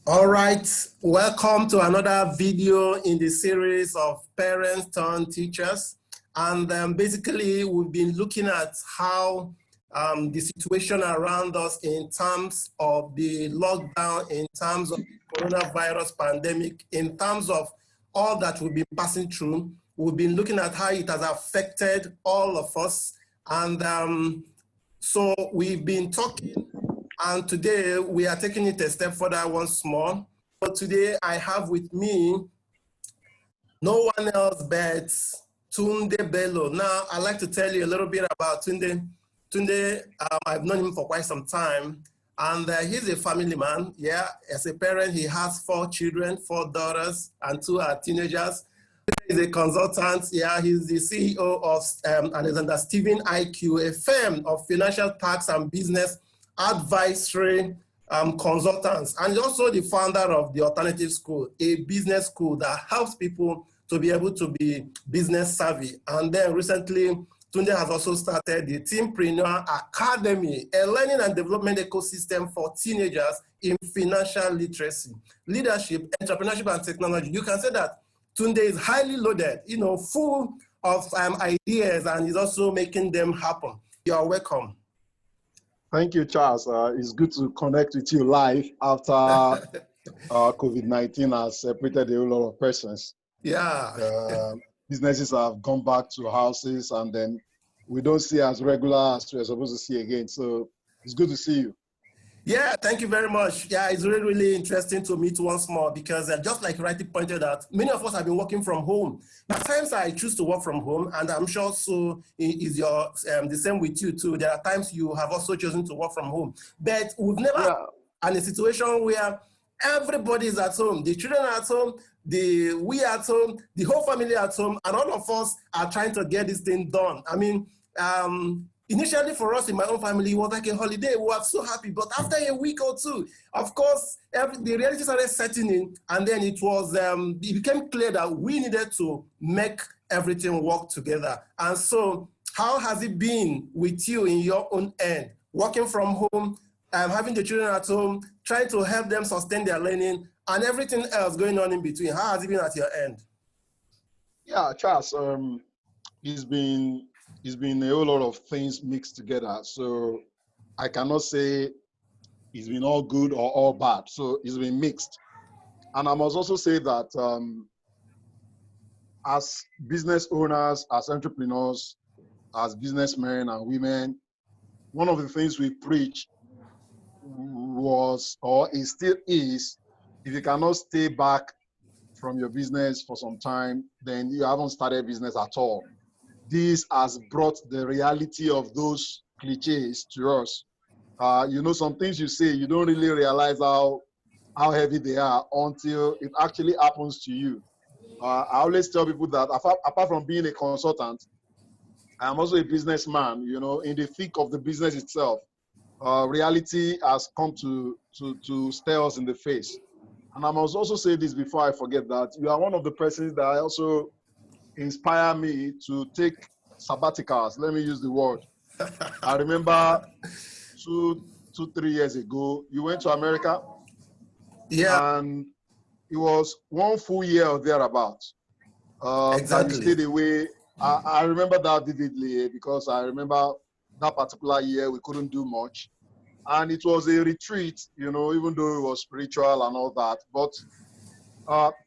All right, welcome to another video in the series of Parents Turn Teachers. And basically, we've been looking at how the situation around us in terms of the lockdown, in terms of the coronavirus pandemic, in terms of all that we've been passing through. We've been looking at how it has affected all of us. And so we've been talking, and today we are taking it a step further once more. So today I have with me no one else but Tunde Bello. Now I'd like to tell you a little bit about Tunde. Tunde, I've known him for quite some time, and he's a family man. Yeah, as a parent, he has 4 children, 4 daughters, and 2 are teenagers. He's a consultant. Yeah, he's the CEO of Alexander Stephen IQ, a firm of financial tax and business advisory consultants. And he's also the founder of the Alternative School, a business school that helps people to be able to be business savvy. And then recently, Tunde has also started the TeenPreneur Academy, a learning and development ecosystem for teenagers in financial literacy, leadership, entrepreneurship, and technology. You can say that Tunde is highly loaded, full of ideas, and he's also making them happen. You are welcome. Thank you, Charles. It's good to connect with you live after COVID-19 has separated a whole lot of persons. Yeah. Businesses have gone back to houses, and then we don't see as regular as we're supposed to see again. So it's good to see you. Yeah, thank you very much. Yeah, it's really, really interesting to meet once more because just like you rightly pointed out, many of us have been working from home. At times I choose to work from home, and I'm sure so is the same with you too. There are times you have also chosen to work from home, but we've never had a situation where everybody is at home. The children are at home, we at home, the whole family at home, and all of us are trying to get this thing done. I mean, initially for us in my own family, it was like a holiday. We were so happy. But after a week or two, of course, the reality started setting in. And then it became clear that we needed to make everything work together. And so how has it been with you in your own end? Working from home, having the children at home, trying to help them sustain their learning, and everything else going on in between. How has it been at your end? Yeah, Charles, it's been a whole lot of things mixed together. So I cannot say it's been all good or all bad. So it's been mixed. And I must also say that as business owners, as entrepreneurs, as businessmen and women, one of the things we preach was, or it still is, if you cannot stay back from your business for some time, then you haven't started business at all. This has brought the reality of those cliches to us. Some things you say, you don't really realize how heavy they are until it actually happens to you. I always tell people that apart from being a consultant, I'm also a businessman. In the thick of the business itself, reality has come to stare us in the face. And I must also say this before I forget, that you are one of the persons that also inspire me to take sabbaticals. Let me use the word. I remember 2-3 years ago, you went to America. Yeah. And it was 1 full year or thereabouts. Exactly. That you stayed away. I remember that vividly because I remember that particular year we couldn't do much. And it was a retreat, even though it was spiritual and all that. But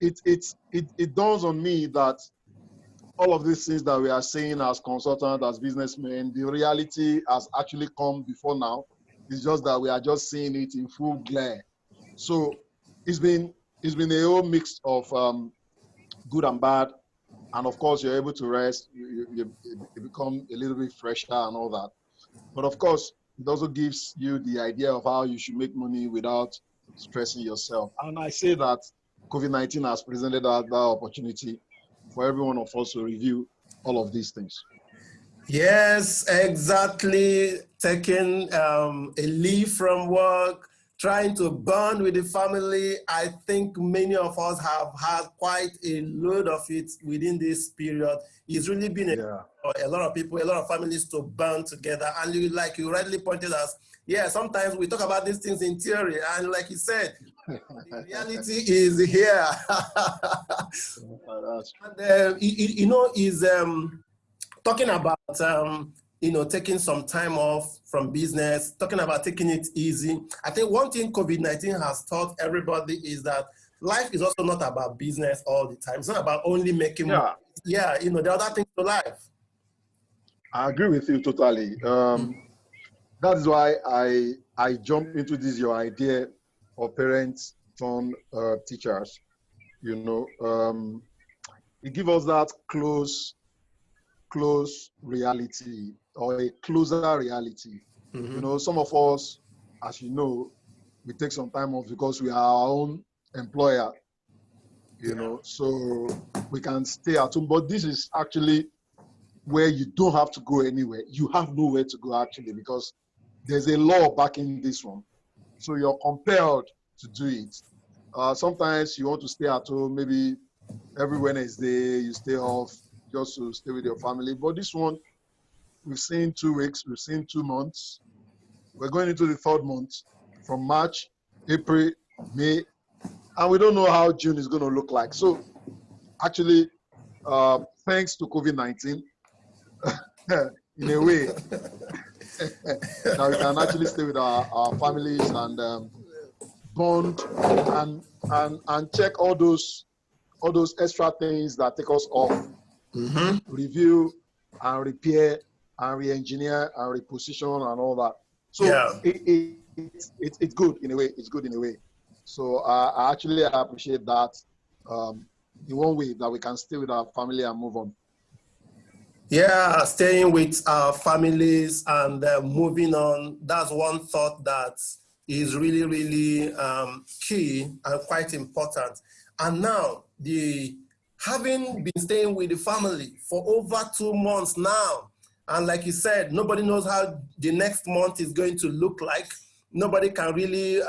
it dawns on me that all of these things that we are saying as consultants, as businessmen, the reality has actually come before now. It's just that we are just seeing it in full glare. So it's been a whole mix of good and bad. And of course, you're able to rest. You become a little bit fresher and all that. But of course, it also gives you the idea of how you should make money without stressing yourself. And I say that COVID-19 has presented that opportunity for every one of us to review all of these things. Yes, exactly. Taking a leave from work, trying to bond with the family. I think many of us have had quite a load of it within this period. It's really been a lot of people, a lot of families to bond together. And like you rightly pointed out, sometimes we talk about these things in theory. And like you said, The reality is here. And, is talking about, taking some time off from business, talking about taking it easy. I think one thing COVID-19 has taught everybody is that life is also not about business all the time. It's not about only making money. Yeah, there are other things to life. I agree with you totally. That is why I jumped into this, your idea of parents turn teachers. It gives us that close reality, or a closer reality. Some of us, as you know, we take some time off because we are our own employer, so we can stay at home. But this is actually where you don't have to go anywhere. You have nowhere to go actually, because there's a law backing this one. So you're compelled to do it. Sometimes you want to stay at home, maybe every Wednesday you stay off just to stay with your family. But this one, we've seen 2 weeks, we've seen 2 months. We're going into the 3rd month from March, April, May, and we don't know how June is going to look like. So actually, thanks to COVID-19, in a way, that we can actually stay with our families and bond and check all those extra things that take us off. Review and repair and re-engineer and reposition and all that. So it's good in a way. It's good in a way. So I actually appreciate that in one way, that we can stay with our family and move on. Yeah, staying with our families and moving on. That's one thought that is really, really key and quite important. And now, having been staying with the family for over 2 months now, and like you said, nobody knows how the next month is going to look like. Nobody can really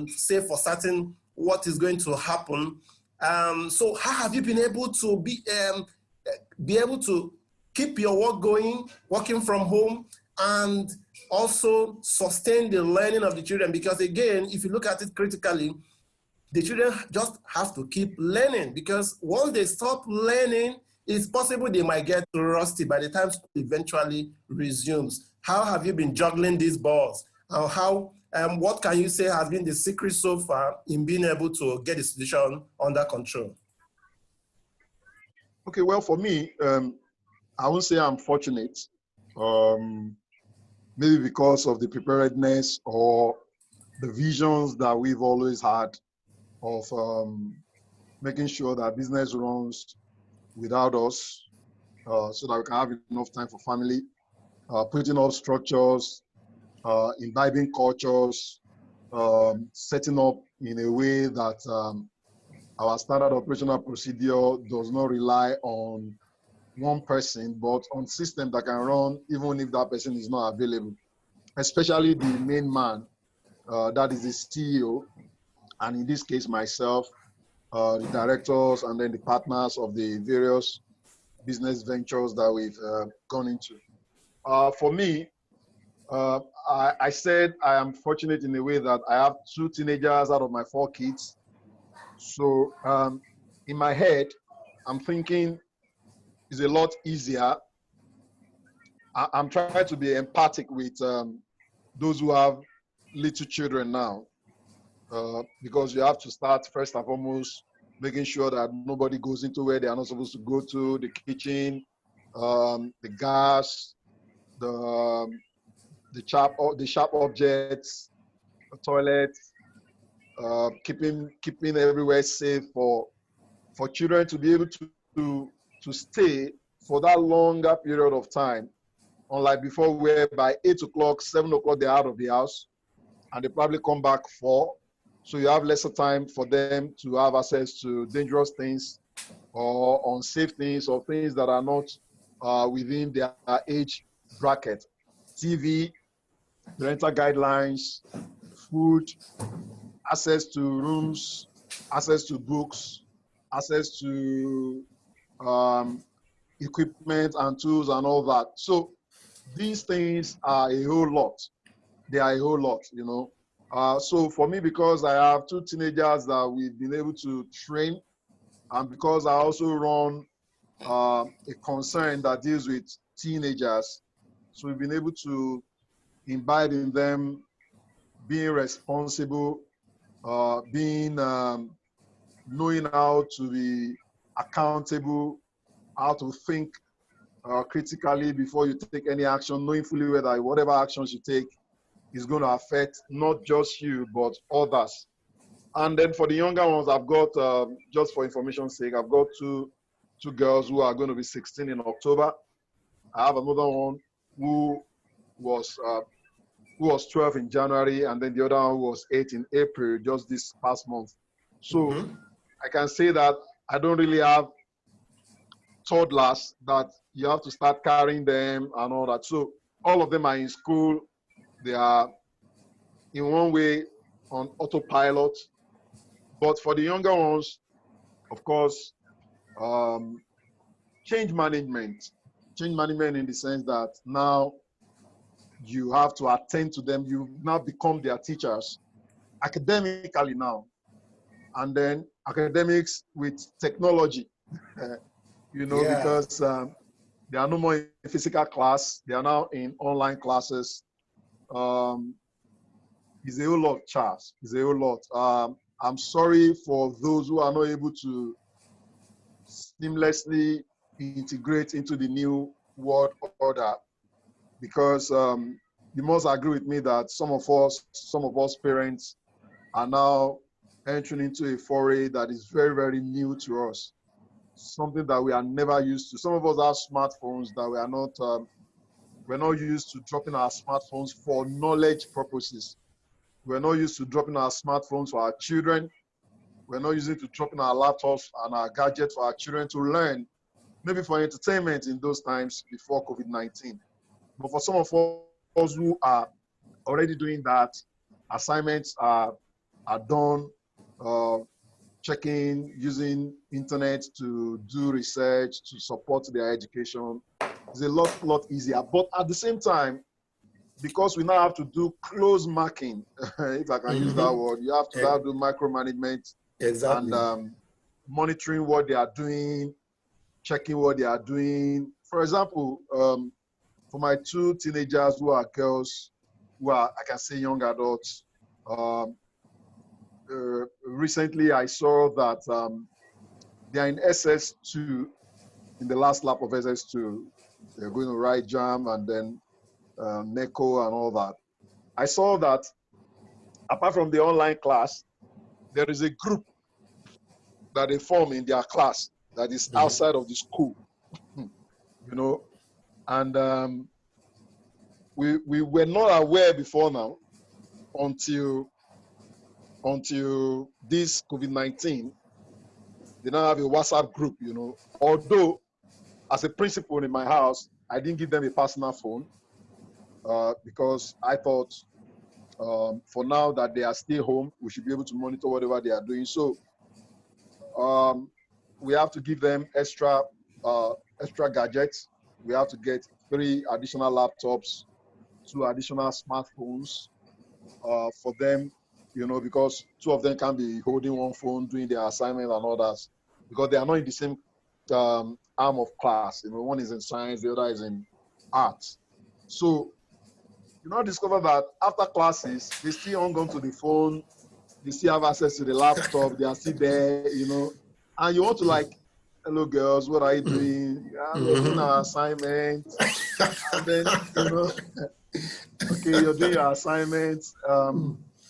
say for certain what is going to happen. So how have you been able to be able to keep your work going, working from home, and also sustain the learning of the children? Because again, if you look at it critically, the children just have to keep learning, because once they stop learning, it's possible they might get rusty by the time school eventually resumes. How have you been juggling these balls? And what can you say has been the secret so far in being able to get the situation under control? Okay, well, for me, I won't say I'm fortunate, maybe because of the preparedness or the visions that we've always had of making sure that business runs without us, so that we can have enough time for family, putting up structures, imbibing cultures, setting up in a way that our standard operational procedure does not rely on one person, but on system that can run even if that person is not available, especially the main man, that is the CEO, and in this case myself, the directors, and then the partners of the various business ventures that we've gone into. For me, I said I am fortunate in a way that I have 2 teenagers out of my 4 kids. So in my head, I'm thinking it's a lot easier. I'm trying to be empathic with those who have little children now, because you have to start first and foremost making sure that nobody goes into where they are not supposed to go to, the kitchen, the gas, the sharp objects, the toilet, keeping everywhere safe for children to be able to stay for that longer period of time, unlike before, where by 8 o'clock, 7 o'clock they're out of the house and they probably come back 4. So you have lesser time for them to have access to dangerous things or unsafe things or things that are not within their age bracket. TV, parental guidelines, food, access to rooms, access to books, access to equipment and tools and all that. So these things are a whole lot. They are a whole lot, So for me, because I have two teenagers that we've been able to train, and because I also run a concern that deals with teenagers, so we've been able to imbibe in them being responsible, knowing how to be accountable, how to think critically before you take any action, knowing fully whether whatever actions you take is going to affect not just you, but others. And then for the younger ones, I've got, just for information's sake, I've got two girls who are going to be 16 in October. I have another one who was 12 in January, and then the other one was 8 in April, just this past month. So I can say that I don't really have toddlers that you have to start carrying them and all that. So all of them are in school. They are in one way on autopilot. But for the younger ones, of course, change management in the sense that now you have to attend to them. You now become their teachers academically now. And then academics with technology, because they are no more in physical class. They are now in online classes. It's a whole lot, Charles. It's a whole lot. I'm sorry for those who are not able to seamlessly integrate into the new world order, because you must agree with me that some of us parents are now entering into a foray that is very, very new to us, something that we are never used to. Some of us have smartphones that we're not used to dropping our smartphones for knowledge purposes. We're not used to dropping our smartphones for our children. We're not using to dropping our laptops and our gadgets for our children to learn, maybe for entertainment in those times before COVID-19. But for some of us who are already doing that, assignments are done, checking, using internet to do research, to support their education. It's a lot easier. But at the same time, because we now have to do close marking, if I can use that word, you have to now do micromanagement and monitoring what they are doing, checking what they are doing. For example, for my two teenagers who are girls, who are, I can say, young adults, recently I saw that they are in SS2, in the last lap of SS2. They're going to write JAM and then NECO and all that. I saw that apart from the online class, there is a group that they form in their class that is outside of the school, and we were not aware before now until this COVID-19. They now have a WhatsApp group, although as a principal in my house, I didn't give them a personal phone because I thought for now that they are still home, we should be able to monitor whatever they are doing. So we have to give them extra gadgets. We have to get 3 additional laptops, 2 additional smartphones for them, because 2 of them can be holding one phone, doing their assignment and others, because they are not in the same arm of class. One is in science, the other is in arts. So you now discover that after classes, they still hang on to the phone, they still have access to the laptop, they are still there, and you want to like, hello girls, what are you doing? We're doing our assignment. And then, okay, you're doing your assignments.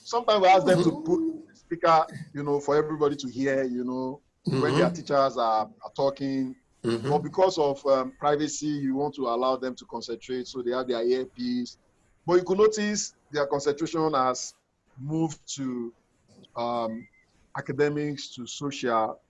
Sometimes we ask them to put the speaker, for everybody to hear, when their teachers are talking. But because of privacy, you want to allow them to concentrate, so they have their earpiece. But you could notice their concentration has moved to academics, to social,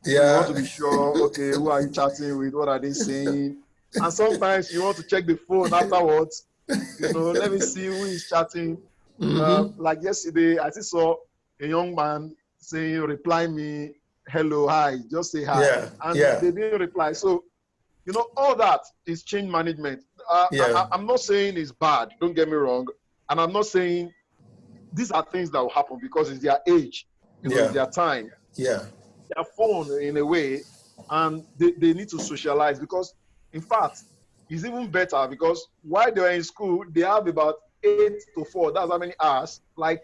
So you want to be sure, okay, who are you chatting with? What are they saying? And sometimes you want to check the phone afterwards, let me see who is chatting. Like yesterday, I just saw a young man saying, reply me, hello, hi, just say hi. And they didn't reply. So, all that is change management. I'm not saying it's bad, don't get me wrong. And I'm not saying these are things that will happen because it's their age, it's their time. Yeah. Their phone in a way, and they need to socialize because, in fact, it's even better because while they're in school, they have about 8 to 4. That's how many hours? Like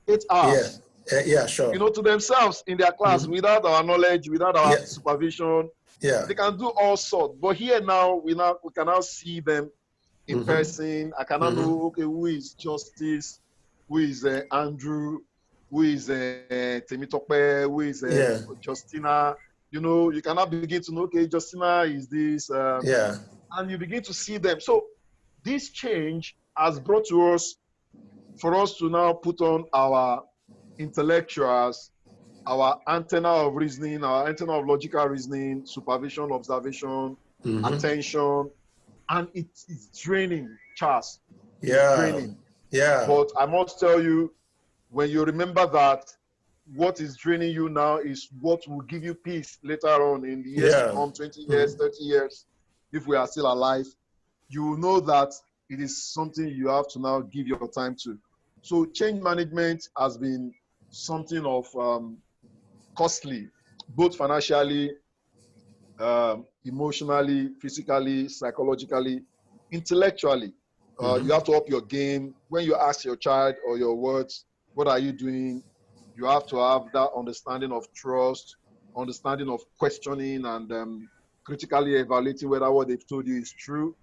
8 hours. Yeah, sure. To themselves in their class without our knowledge, without our supervision. Yeah. They can do all sorts. But here now, we can now see them in person. I cannot know, okay, who is Justice, who is Andrew, who is Temitope, who is Justina. You cannot begin to know, okay, Justina is this. And you begin to see them. So this change has brought to us, for us to now put on our intellectuals, our antenna of reasoning, our antenna of logical reasoning, supervision, observation, attention, and it's draining, Charles. It's draining. Yeah. But I must tell you, when you remember that what is draining you now is what will give you peace later on in the years to come, 20 years, 30 years, if we are still alive, you will know that it is something you have to now give your time to. So change management has been something of costly, both financially, emotionally, physically, psychologically, intellectually. You have to up your game. When you ask your child or your words, what are you doing? You have to have that understanding of trust, understanding of questioning, and critically evaluating whether what they've told you is true.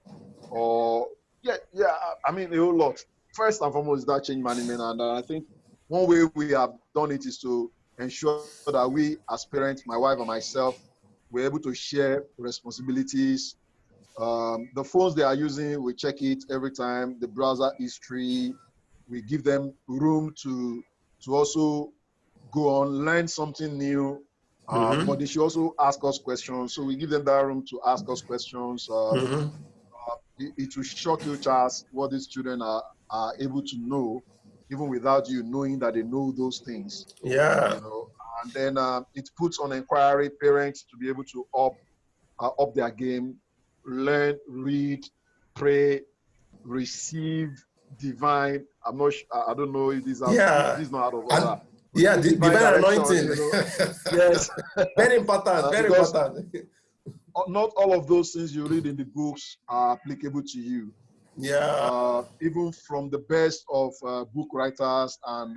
Or, I mean, a whole lot. First and foremost, that change management. And I think one way we have done it is to ensure that we, as parents, my wife and myself, we're able to share responsibilities. The phones they are using, we check it every time. The browser history, we give them room to also go on, learn something new. But they should also ask us questions. So we give them that room to ask us questions. It will shock you, Charles, what these children are able to know, even without you knowing that they know those things. Yeah. And then it puts on inquiry parents to be able to up their game, learn, read, pray, receive, divine. I don't know if this is not out of order. Divine anointing. Yes. Very important. Very important. Not all of those things you read in the books are applicable to you. Yeah. Even from the best of book writers and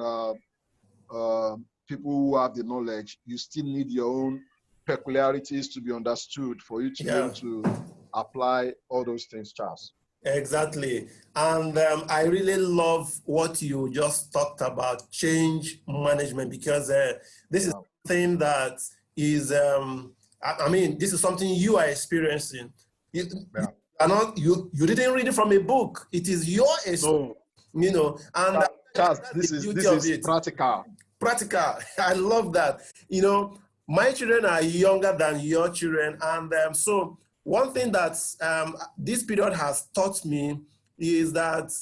people who have the knowledge, you still need your own peculiarities to be understood for you to be able to apply all those things, Charles. Exactly. And I really love what you just talked about, change management, because this is something that is, this is something you are experiencing. You didn't read it from a book. It is your experience, and Charles, this is practical. Practical. I love that. My children are younger than your children, and so one thing that this period has taught me is that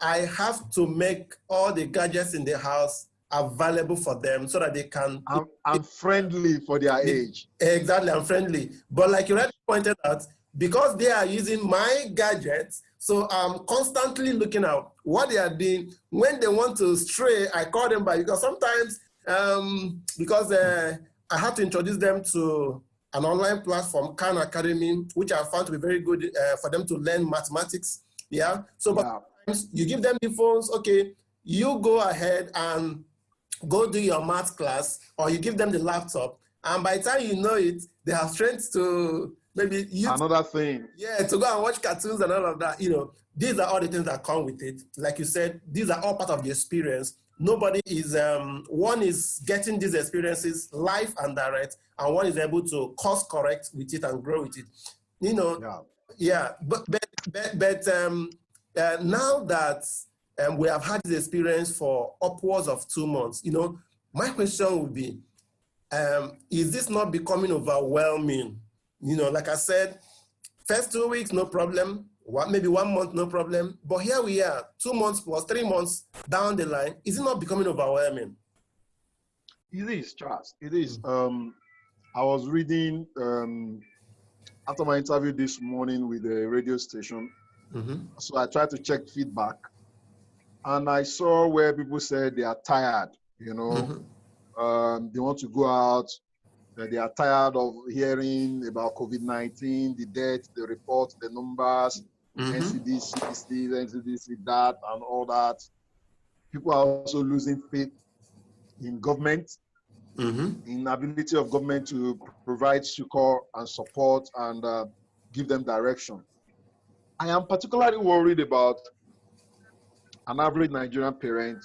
I have to make all the gadgets in the house available for them so that they can... I'm friendly for their age. Exactly, I'm friendly. But like you already pointed out, because they are using my gadgets, so I'm constantly looking at what they are doing. When they want to stray, I call them back, because sometimes, I have to introduce them to an online platform, Khan Academy, which I found to be very good for them to learn mathematics. Yeah. So sometimes you give them the phones, okay, you go ahead and go do your math class, or you give them the laptop, and by the time you know it, they have strength to maybe another thing. Yeah, to go and watch cartoons and all of that. These are all the things that come with it. Like you said, these are all part of the experience. Nobody is, one is getting these experiences live and direct, and one is able to course correct with it and grow with it. But now that we have had this experience for upwards of 2 months, my question would be, is this not becoming overwhelming? Like I said, first 2 weeks, no problem. Maybe 1 month, no problem. But here we are, 2 months plus 3 months down the line. Is it not becoming overwhelming? It is, Charles. It is. I was reading after my interview this morning with the radio station. So I tried to check feedback. And I saw where people said they are tired, you know, they want to go out, they are tired of hearing about COVID-19, the deaths, the reports, the numbers, NCDC, this, NCDC, that, and all that. People are also losing faith in government, in ability of government to provide succor and support and give them direction. I am particularly worried about an average Nigerian parent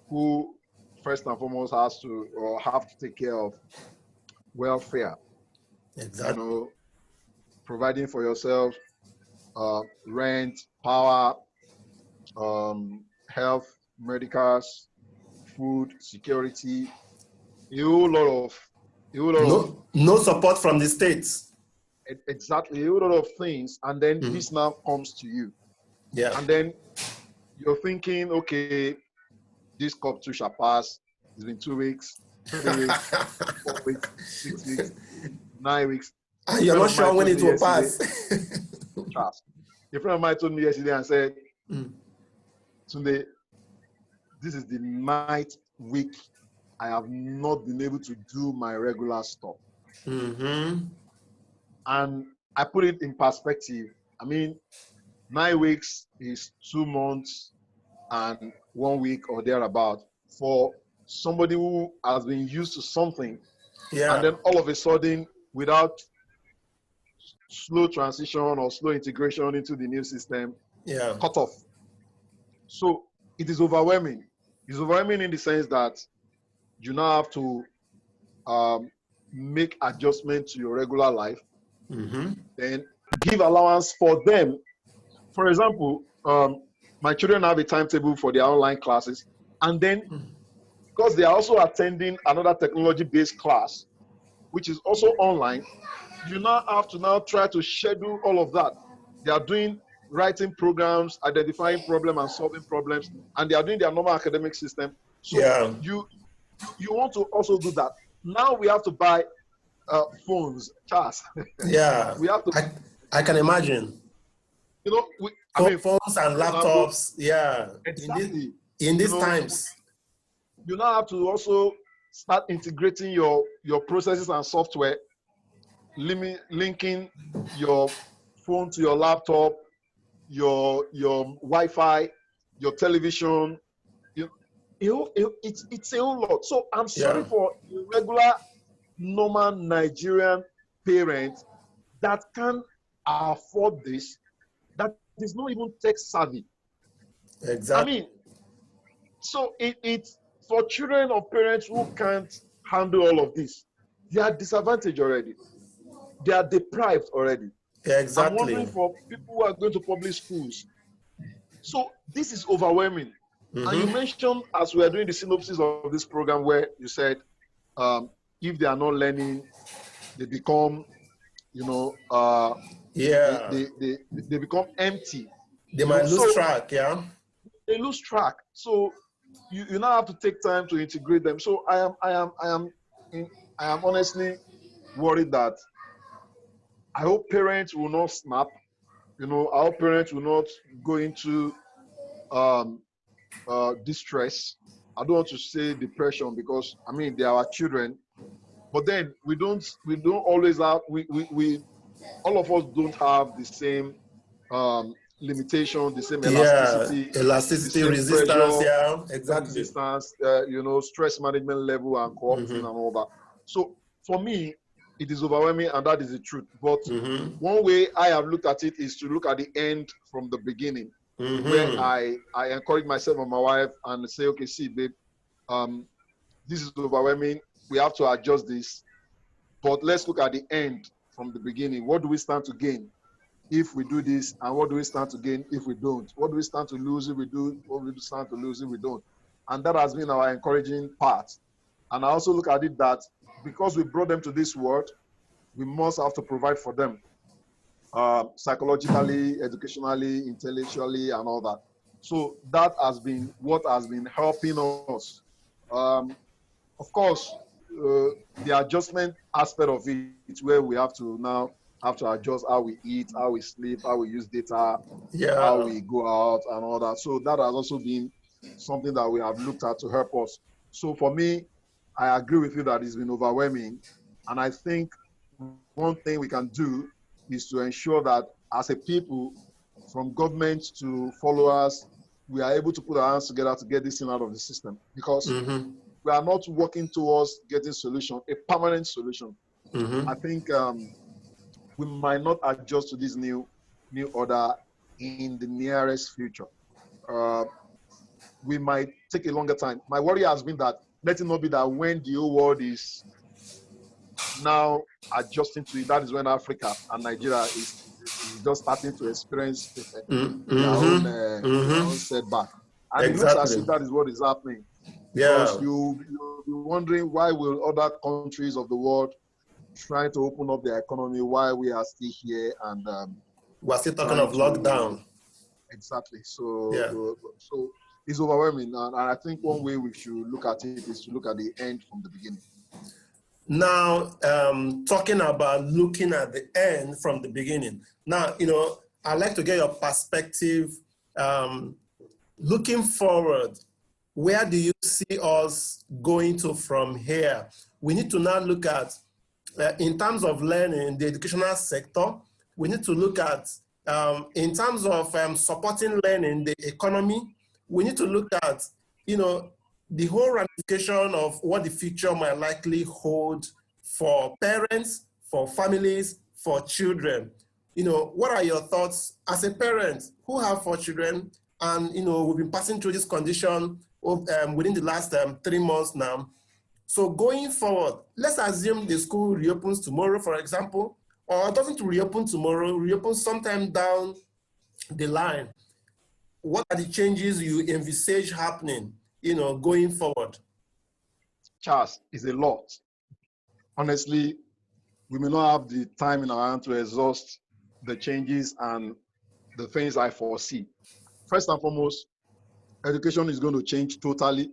who first and foremost has to or have to take care of welfare. Exactly. You know, providing for yourself, rent, power, health, medicals, food, security, a whole lot of no support from the states. Exactly, a whole lot of things, and then this now comes to you. Yeah. And then you're thinking, okay, this cup too shall pass. It's been 2 weeks, 3 weeks, 4 weeks, 6 weeks, 9 weeks. And you're not sure when it will pass. Trust. A friend of mine told me yesterday and said, Tunde, this is the 9th week I have not been able to do my regular stuff. And I put it in perspective. I mean, 9 weeks is 2 months and 1 week or thereabout for somebody who has been used to something, and then all of a sudden, without slow transition or slow integration into the new system, cut off. So it is overwhelming. It's overwhelming in the sense that you now have to make adjustment to your regular life, then give allowance for them. For example, my children have a timetable for their online classes, and then because they are also attending another technology-based class, which is also online, you now have to now try to schedule all of that. They are doing writing programs, identifying problems and solving problems, and they are doing their normal academic system. So you want to also do that. Now we have to buy phones, Charles. We have to. I can imagine. You know, phones and laptops. Exactly. In these times, you now have to also start integrating your processes and software, linking your phone to your laptop, your Wi-Fi, your television. It's a whole lot. So I'm sorry for a regular, normal Nigerian parent that can afford this, that is not even tech savvy. Exactly. I mean, so it's for children of parents who can't handle all of this. They are disadvantaged already. They are deprived already. Exactly. I'm wondering for people who are going to public schools. So this is overwhelming. And you mentioned, as we are doing the synopsis of this program, where you said, if they are not learning, they become, they become empty. They might lose track, They lose track. So you now have to take time to integrate them. So I am honestly worried that I hope parents will not snap. I hope parents will not go into distress. I don't want to say depression because they are our children. But then we don't always have all of us don't have the same limitation, the same elasticity, elasticity, the same resistance, pressure, exactly. Resistance, stress management level and co-opting and all that. So for me, it is overwhelming, and that is the truth. But one way I have looked at it is to look at the end from the beginning, where I encourage myself and my wife and say, okay, see, babe, this is overwhelming. We have to adjust this, but let's look at the end from the beginning. What do we stand to gain if we do this, and what do we stand to gain if we don't? What do we stand to lose if we do? What do we stand to lose if we don't? And that has been our encouraging part. And I also look at it that because we brought them to this world, we must have to provide for them psychologically, educationally, intellectually, and all that. So that has been what has been helping us. Of course, the adjustment aspect of it, where we have to now have to adjust how we eat, how we sleep, how we use data, how Yeah. we go out and all that. So that has also been something that we have looked at to help us. So for me, I agree with you that it's been overwhelming. And I think one thing we can do is to ensure that as a people, from government to followers, we are able to put our hands together to get this thing out of the system, because we are not working towards getting solution, a permanent solution. I think we might not adjust to this new order in the nearest future. We might take a longer time. My worry has been that let it not be that when the whole world is now adjusting to it, that is when Africa and Nigeria is just starting to experience their own setback. And it looks as Exactly. if that is what is happening. Because Yeah. you'll be wondering, why will other countries of the world try to open up their economy while we are still here and We're still talking trying of to, lockdown. exactly. Yeah. So it's overwhelming. And I think one way we should look at it is to look at the end from the beginning. Now, talking about looking at the end from the beginning. Now, I'd like to get your perspective. Looking forward, where do you see us going to from here? We need to now look at, in terms of learning, the educational sector. We need to look at, in terms of supporting learning, the economy. We need to look at, the whole ramification of what the future might likely hold for parents, for families, for children. What are your thoughts as a parent who have 4 children? And, we've been passing through this condition within the last 3 months now. So going forward, let's assume the school reopens tomorrow, for example, or doesn't reopen tomorrow, reopens sometime down the line. What are the changes you envisage happening, going forward? Charles, is a lot. Honestly, we may not have the time in our hand to exhaust the changes and the things I foresee. First and foremost, education is going to change totally.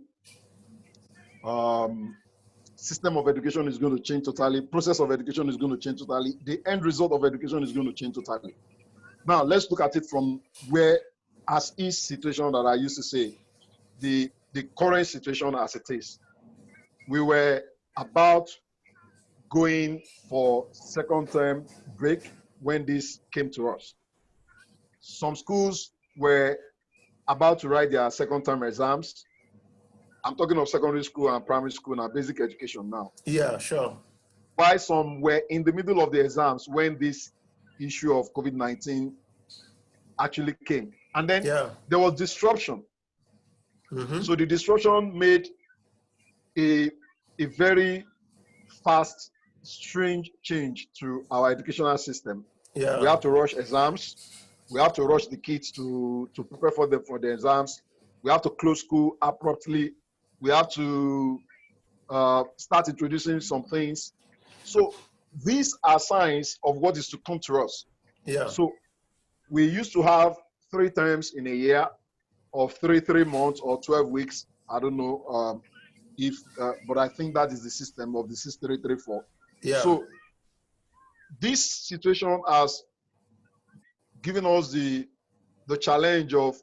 System of education is going to change totally. Process of education is going to change totally. The end result of education is going to change totally. Now, let's look at it from where, as is situation that I used to say, the current situation as it is. We were about going for second term break when this came to us. Some schools were about to write their second term exams. I'm talking of secondary school and primary school now, basic education now. Yeah, sure. While some were in the middle of the exams when this issue of COVID-19 actually came. And then there was disruption. So the disruption made a very fast, strange change to our educational system. Yeah. We have to rush exams. We have to rush the kids to prepare for the exams. We have to close school abruptly. We have to start introducing some things. So these are signs of what is to come to us. Yeah. So we used to have 3 terms in a year, or 3 months, or 12 weeks. I don't know but I think that is the system of the 6334. Yeah. So this situation has given us the challenge of,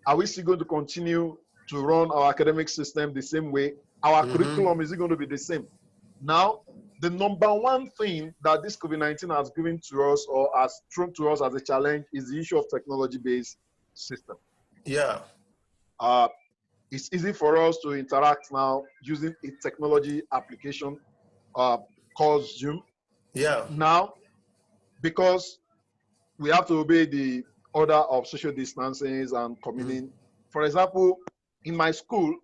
are we still going to continue to run our academic system the same way? Our curriculum, is it going to be the same? Now, the number one thing that this COVID-19 has given to us, or has thrown to us as a challenge, is the issue of technology-based system. Yeah. It's easy for us to interact now using a technology application called Zoom. Yeah. Now, because we have to obey the order of social distancing and commuting. For example, in my school,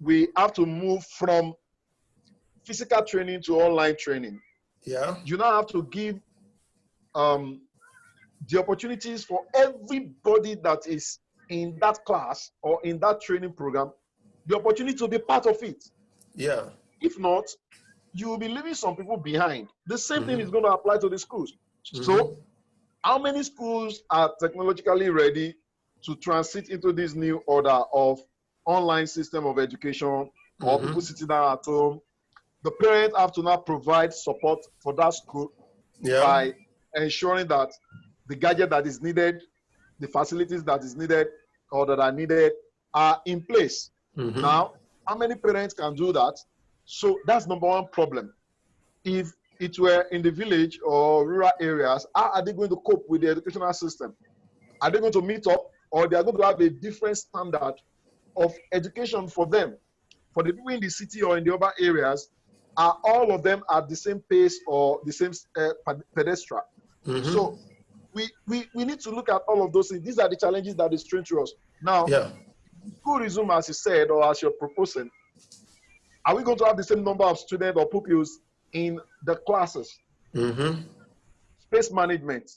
we have to move from physical training to online training. Yeah. You now have to give the opportunities for everybody that is in that class or in that training program, the opportunity to be part of it. Yeah. If not, you will be leaving some people behind. The same thing is going to apply to the schools. So how many schools are technologically ready to transit into this new order of online system of education, or people sitting down at home? The parents have to now provide support for that school. by ensuring that the gadget that is needed, the facilities that is needed or that are needed are in place. Now, how many parents can do that? So that's number one problem. If it were in the village or rural areas, how are they going to cope with the educational system? Are they going to meet up, or they are going to have a different standard of education for them? For the people in the city or in the urban areas, are all of them at the same pace or the same pedestal? So we need to look at all of those things. These are the challenges that is thrown to us. Now, school resume, as you said, or as you're proposing, are we going to have the same number of students or pupils in the classes? Space management,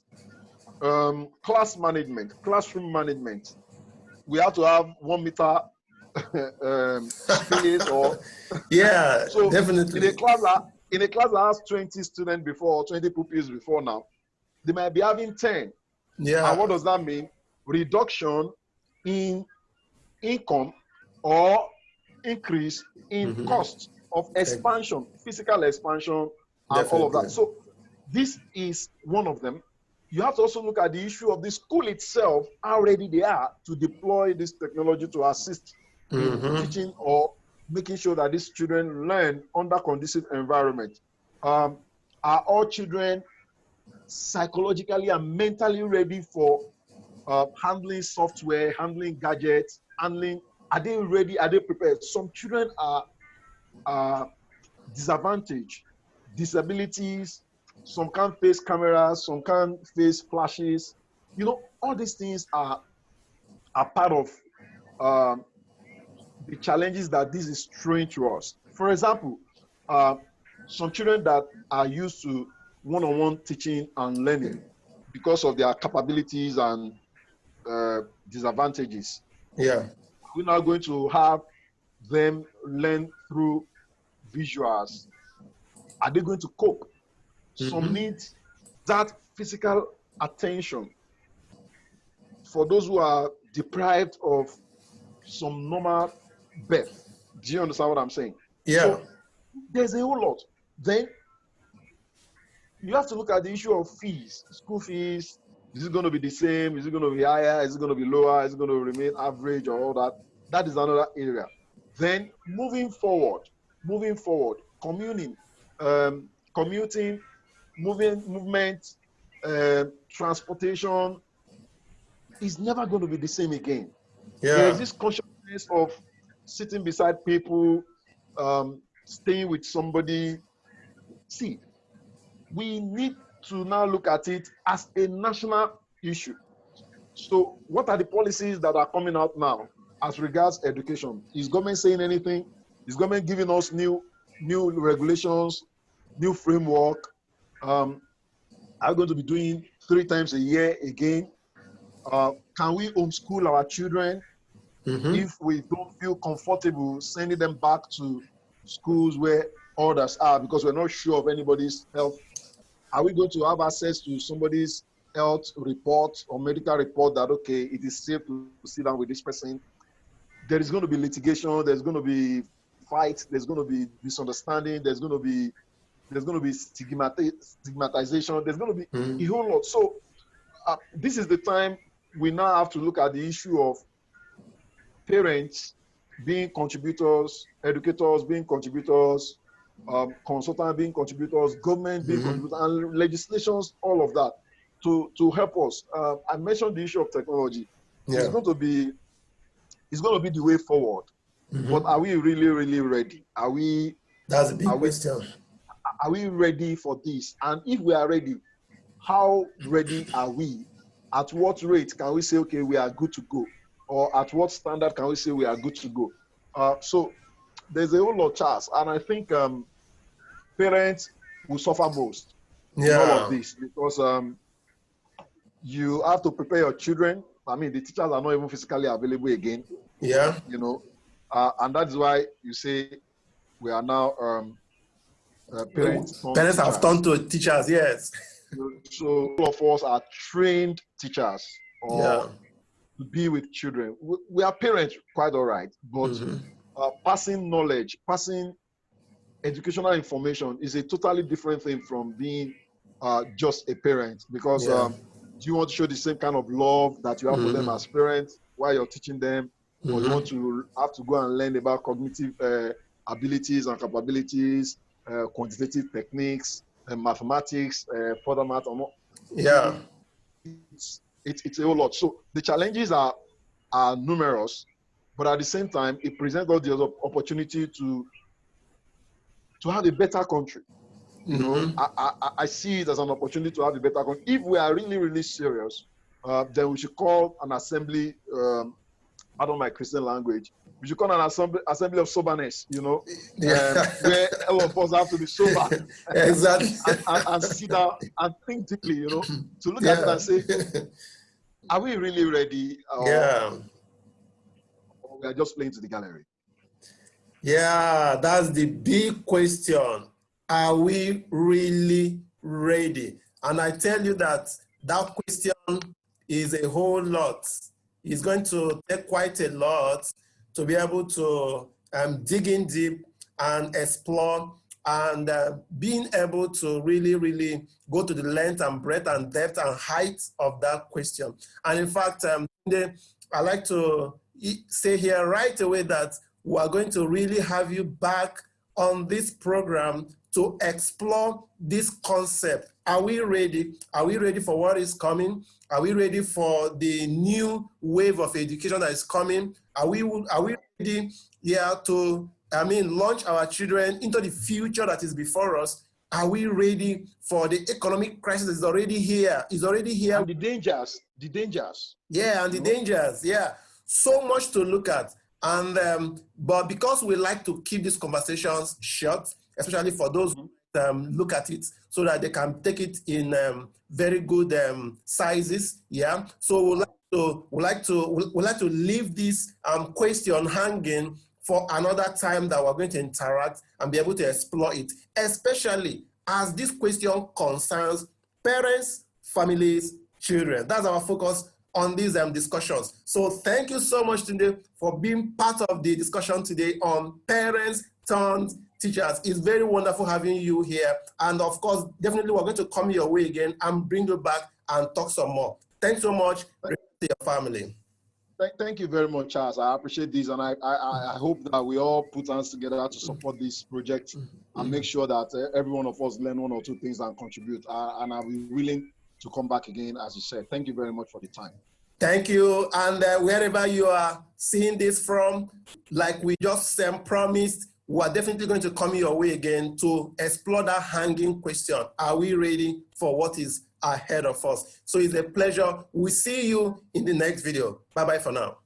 class management, classroom management. We have to have 1 meter space, or so definitely. In a class that has 20 students before, 20 pupils before now, they might be having 10. And what does that mean? Reduction in income or increase in cost of expansion, physical expansion, and all of that. So this is one of them. You have to also look at the issue of the school itself, how ready they are to deploy this technology to assist in teaching or making sure that these children learn under conducive environment. Are all children psychologically and mentally ready for handling software, handling gadgets, are they ready? Are they prepared? Some children are disadvantaged, disabilities, some can't face cameras, some can't face flashes. You know, all these things are part of the challenges that this is throwing to us. For example, some children that are used to one-on-one teaching and learning because of their capabilities and disadvantages. We're now going to have them learn through visuals. Are they going to cope? Some need that physical attention. For those who are deprived of some normal birth. Do you understand what I'm saying? So there's a whole lot. Then you have to look at the issue of fees, school fees. Is it going to be the same? Is it going to be higher? Is it going to be lower? Is it going to remain average or all that? That is another area. Then moving forward, commuting, movement, transportation is never going to be the same again. There is this consciousness of sitting beside people, staying with somebody. See, we need to now look at it as a national issue. So what are the policies that are coming out now as regards education? Is government saying anything? Is government giving us new regulations, new framework? Are we going to be doing 3 times a year again? Can we homeschool our children if we don't feel comfortable sending them back to schools where others are because we're not sure of anybody's health? Are we going to have access to somebody's health report or medical report that, okay, it is safe to sit down with this person? There is going to be litigation, there's going to be fights, there's going to be misunderstanding, there's going to be stigmatization, there's going to be a whole lot. So this is the time we now have to look at the issue of parents being contributors, educators being contributors, consultants being contributors, government being contributors, and legislations, all of that, to help us. I mentioned the issue of technology. It's going to be the way forward. But are we really, really ready? That's a big question. Are we ready for this? And if we are ready, how ready are we? At what rate can we say, okay, we are good to go? Or at what standard can we say we are good to go? So there's a whole lot, Charles, and I think parents will suffer most in all of this because you have to prepare your children. I mean, the teachers are not even physically available again. You know, and that's why you say we are now parents. Parents have turned to teachers, yes. So all of us are trained teachers or to be with children. We are parents, quite all right, but passing knowledge, passing educational information is a totally different thing from being just a parent, because Yeah. do you want to show the same kind of love that you have for them as parents while you're teaching them, or you want to have to go and learn about cognitive abilities and capabilities, quantitative techniques, mathematics, further math, or not? Yeah. It's a whole lot. So the challenges are numerous, but at the same time, it presents us the opportunity to have a better country. You know, I see it as an opportunity to have a better country. If we are really, really serious, then we should call an assembly, pardon my Christian language, we should call an assembly of soberness, you know, where all of us have to be sober. Exactly. and sit down and think deeply, you know, to look at it and say, are we really ready? Or we are just playing to the gallery? Yeah, that's the big question. Are we really ready? And I tell you that question is a whole lot. It's going to take quite a lot to be able to dig in deep and explore, and being able to really, really go to the length and breadth and depth and height of that question. And in fact, I like to say here right away that we are going to really have you back on this program to explore this concept. Are we ready? Are we ready for what is coming? Are we ready for the new wave of education that is coming? Are we ready to launch our children into the future that is before us? Are we ready for the economic crisis that is already here? It's already here. And the dangers. Yeah, and the dangers. Yeah, so much to look at. And but because we like to keep these conversations short, especially for those who look at it so that they can take it in very good sizes. Yeah. So we like to leave this question hanging for another time that we're going to interact and be able to explore it, especially as this question concerns parents, families, children. That's our focus on these discussions. So thank you so much, Tunde, for being part of the discussion today on parents turned teachers. It's very wonderful having you here. And of course, definitely we're going to come your way again and bring you back and talk some more. Thanks so much to your family. Thank you very much, Charles. I appreciate this, and I hope that we all put hands together to support this project and make sure that every one of us learn one or two things and contribute. And I'll be willing to come back again, as you said. Thank you very much for the time. Thank you. And wherever you are seeing this from, like we just promised, we are definitely going to come your way again to explore that hanging question. Are we ready for what is ahead of us? So it's a pleasure. We'll see you in the next video. Bye-bye for now.